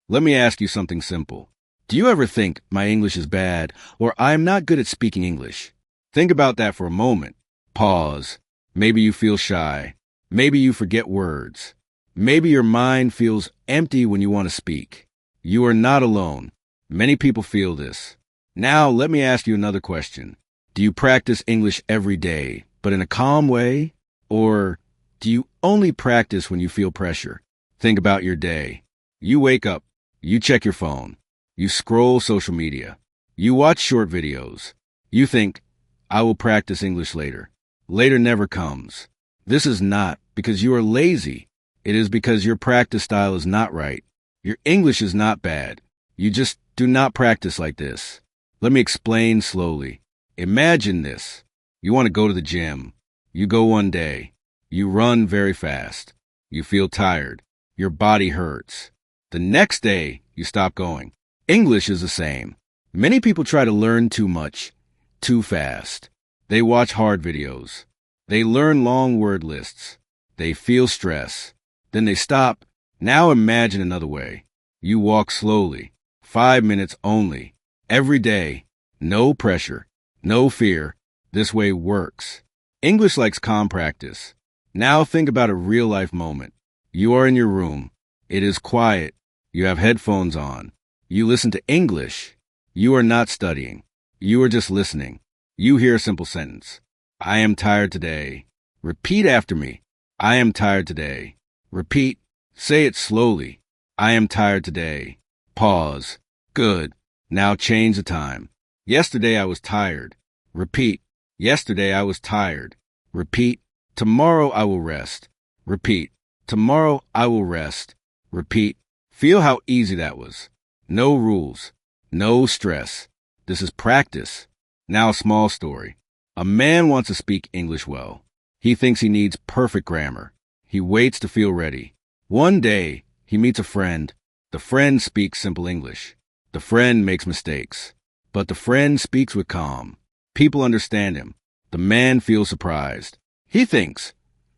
Let me ask you something simple. Do you ever think my English is bad or I am not good at speaking English? Think about that for a moment. Pause. Maybe you feel shy. Maybe you forget words. Maybe your mind feels empty when you want to speak. You are not alone. Many people feel this. Now, let me ask you another question. Do you practice English every day, but in a calm way? Or do you only practice when you feel pressure? Think about your day. You wake up. You check your phone. You scroll social media. You watch short videos. You think, I will practice English later. Later never comes. This is not because you are lazy. It is because your practice style is not right. Your English is not bad. You just do not practice like this. Let me explain slowly. Imagine this. You want to go to the gym. You go one day. You run very fast. You feel tired. Your body hurts. The next day, you stop going. English is the same. Many people try to learn too much, too fast. They watch hard videos. They learn long word lists. They feel stress. Then they stop. Now imagine another way. You walk slowly, 5 minutes only, every day. No pressure, no fear. This way works. English likes calm practice. Now think about a real-life moment. You are in your room. It is quiet. You have headphones on. You listen to English. You are not studying. You are just listening. You hear a simple sentence. I am tired today. Repeat after me. I am tired today. Repeat. Say it slowly. I am tired today. Pause. Good. Now change the time. Yesterday I was tired. Repeat. Yesterday I was tired. Repeat. Tomorrow I will rest. Repeat. Tomorrow I will rest. Repeat. Feel how easy that was. No rules. No stress. This is practice. Now a small story. A man wants to speak English well. He thinks he needs perfect grammar. He waits to feel ready. One day, he meets a friend. The friend speaks simple English. The friend makes mistakes. But the friend speaks with calm. People understand him. The man feels surprised. He thinks,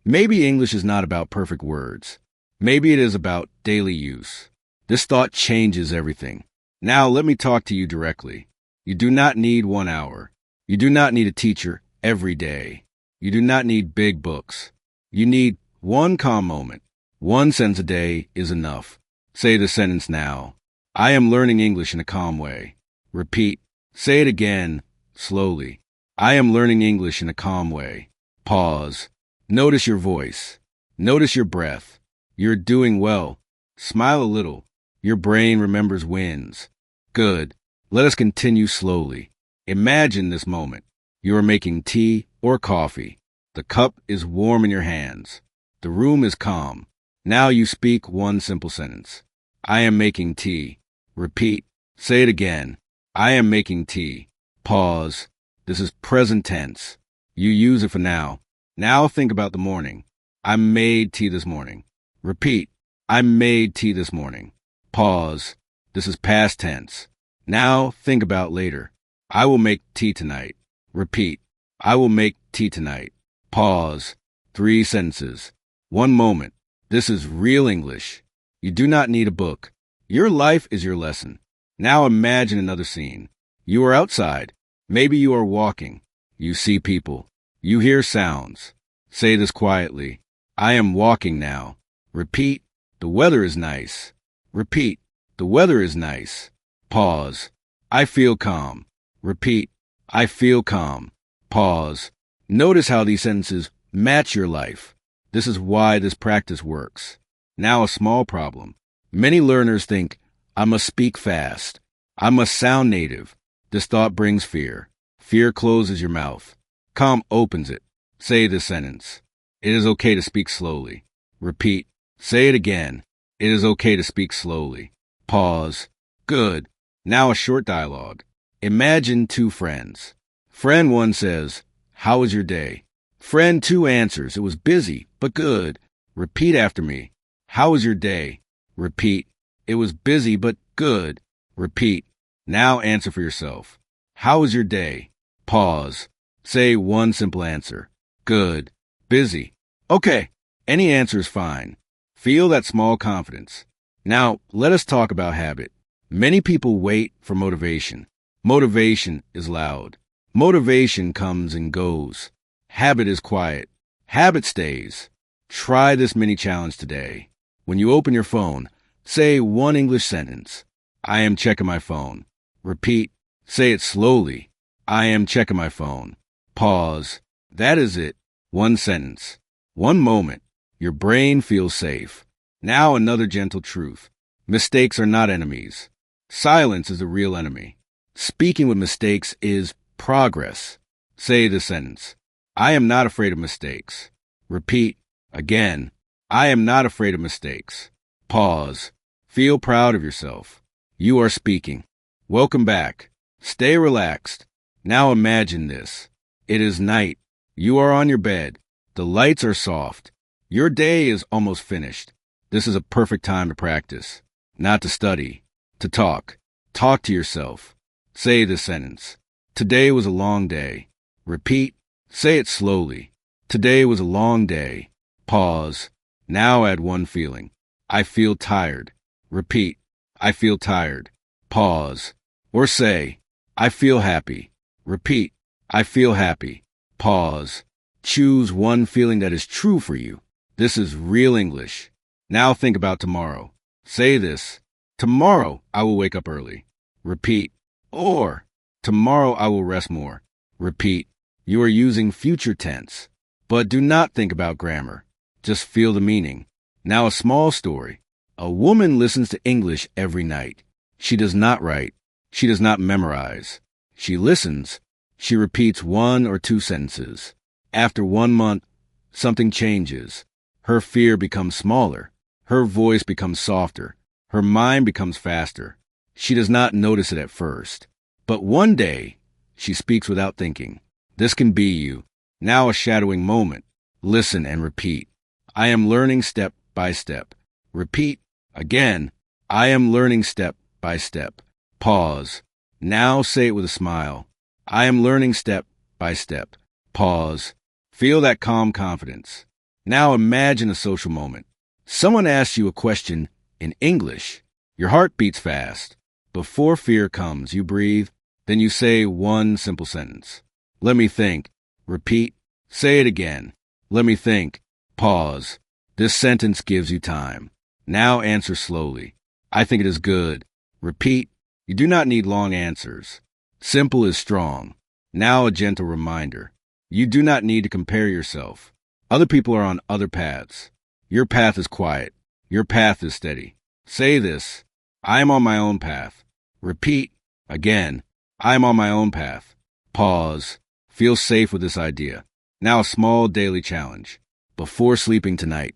maybe English is not about perfect words. Maybe it is about daily use. This thought changes everything. Now let me talk to you directly. You do not need 1 hour. You do not need a teacher every day. You do not need big books. You need one calm moment. 1 sentence a day is enough. Say the sentence now. I am learning English in a calm way. Repeat. Say it again, slowly. I am learning English in a calm way. Pause. Notice your voice. Notice your breath. You're doing well. Smile a little. Your brain remembers wins. Good. Let us continue slowly. Imagine this moment. You are making tea or coffee. The cup is warm in your hands. The room is calm. Now you speak 1 simple sentence. I am making tea. Repeat. Say it again. I am making tea. Pause. This is present tense. You use it for now. Now think about the morning. I made tea this morning. Repeat. I made tea this morning. Pause. This is past tense. Now think about later. I will make tea tonight. Repeat. I will make tea tonight. Pause. 3 sentences. 1 moment. This is real English. You do not need a book. Your life is your lesson. Now imagine another scene. You are outside. Maybe you are walking. You see people. You hear sounds. Say this quietly. I am walking now. Repeat. The weather is nice. Repeat. The weather is nice. Pause. I feel calm. Repeat. I feel calm. Pause. Notice how these sentences match your life. This is why this practice works. Now a small problem. Many learners think, I must speak fast. I must sound native. This thought brings fear. Fear closes your mouth. Calm opens it. Say this sentence. It is okay to speak slowly. Repeat. Say it again. It is okay to speak slowly. Pause. Good. Now a short dialogue. Imagine 2 friends. Friend 1 says, how was your day? Friend 2 answers, it was busy, but good. Repeat after me. How was your day? Repeat. It was busy, but good. Repeat. Now answer for yourself. How was your day? Pause. Say 1 simple answer. Good. Busy. Okay. Any answer is fine. Feel that small confidence. Now, let us talk about habit. Many people wait for motivation. Motivation is loud. Motivation comes and goes. Habit is quiet. Habit stays. Try this mini challenge today. When you open your phone, say one English sentence. I am checking my phone. Repeat. Say it slowly. I am checking my phone. Pause. That is it. One sentence. One moment. Your brain feels safe. Now another gentle truth. Mistakes are not enemies. Silence is the real enemy. Speaking with mistakes is progress. Say the sentence. I am not afraid of mistakes. Repeat. Again. I am not afraid of mistakes. Pause. Feel proud of yourself. You are speaking. Welcome back. Stay relaxed. Now imagine this. It is night. You are on your bed. The lights are soft. Your day is almost finished. This is a perfect time to practice. Not to study. To talk. Talk to yourself. Say this sentence. Today was a long day. Repeat. Say it slowly. Today was a long day. Pause. Now add one feeling. I feel tired. Repeat. I feel tired. Pause. Or say, I feel happy. Repeat. I feel happy. Pause. Choose one feeling that is true for you. This is real English. Now think about tomorrow. Say this. Tomorrow I will wake up early. Repeat. Or, tomorrow I will rest more. Repeat. You are using future tense. But do not think about grammar. Just feel the meaning. Now a small story. A woman listens to English every night. She does not write. She does not memorize. She listens. She repeats one or two sentences. After 1 month, something changes. Her fear becomes smaller. Her voice becomes softer. Her mind becomes faster. She does not notice it at first. But one day, she speaks without thinking. This can be you. Now a shadowing moment. Listen and repeat. I am learning step by step. Repeat. Again. I am learning step by step. Pause. Now say it with a smile. I am learning step by step. Pause. Feel that calm confidence. Now imagine a social moment. Someone asks you a question in English. Your heart beats fast. Before fear comes, you breathe. Then you say one simple sentence. Let me think. Repeat. Say it again. Let me think. Pause. This sentence gives you time. Now answer slowly. I think it is good. Repeat. You do not need long answers. Simple is strong. Now a gentle reminder. You do not need to compare yourself. Other people are on other paths. Your path is quiet. Your path is steady. Say this. I am on my own path. Repeat. Again. I am on my own path. Pause. Feel safe with this idea. Now a small daily challenge. Before sleeping tonight,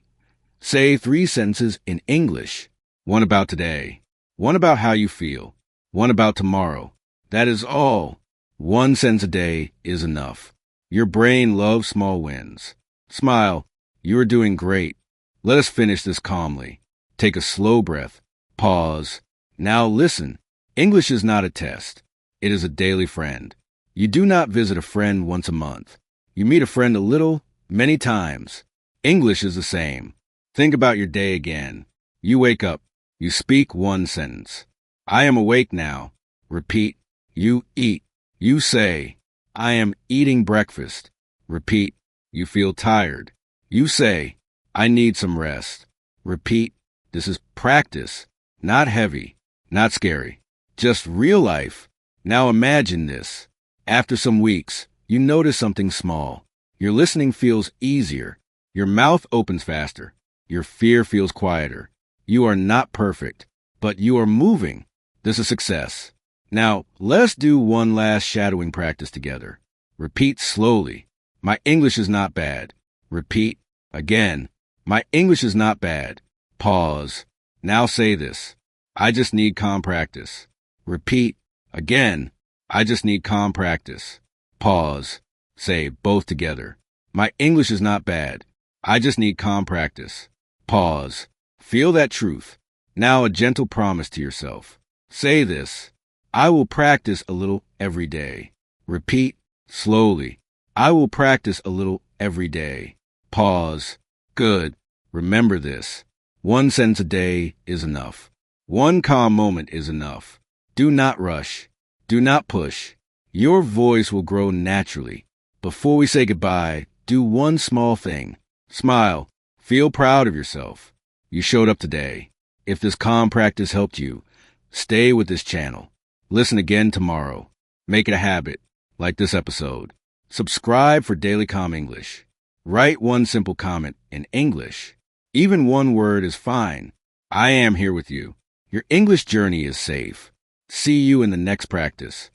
say 3 sentences in English. One about today. One about how you feel. One about tomorrow. That is all. 1 sentence a day is enough. Your brain loves small wins. Smile. You are doing great. Let us finish this calmly. Take a slow breath. Pause. Now listen. English is not a test. It is a daily friend. You do not visit a friend once a month. You meet a friend a little, many times. English is the same. Think about your day again. You wake up. You speak 1 sentence. I am awake now. Repeat. You eat. You say, I am eating breakfast. Repeat. You feel tired. You say, I need some rest. Repeat. This is practice. Not heavy. Not scary. Just real life. Now imagine this. After some weeks, you notice something small. Your listening feels easier. Your mouth opens faster. Your fear feels quieter. You are not perfect, but you are moving. This is success. Now, let's do one last shadowing practice together. Repeat slowly. My English is not bad. Repeat. Again. My English is not bad. Pause. Now say this. I just need calm practice. Repeat. Again. I just need calm practice. Pause. Say both together. My English is not bad. I just need calm practice. Pause. Feel that truth. Now a gentle promise to yourself. Say this. I will practice a little every day. Repeat slowly. I will practice a little every day. Pause. Good. Remember this. One sentence a day is enough. One calm moment is enough. Do not rush. Do not push. Your voice will grow naturally. Before we say goodbye, do one small thing. Smile. Feel proud of yourself. You showed up today. If this calm practice helped you, stay with this channel. Listen again tomorrow. Make it a habit, like this episode. Subscribe for Daily Calm English. Write one simple comment in English. Even one word is fine. I am here with you. Your English journey is safe. See you in the next practice.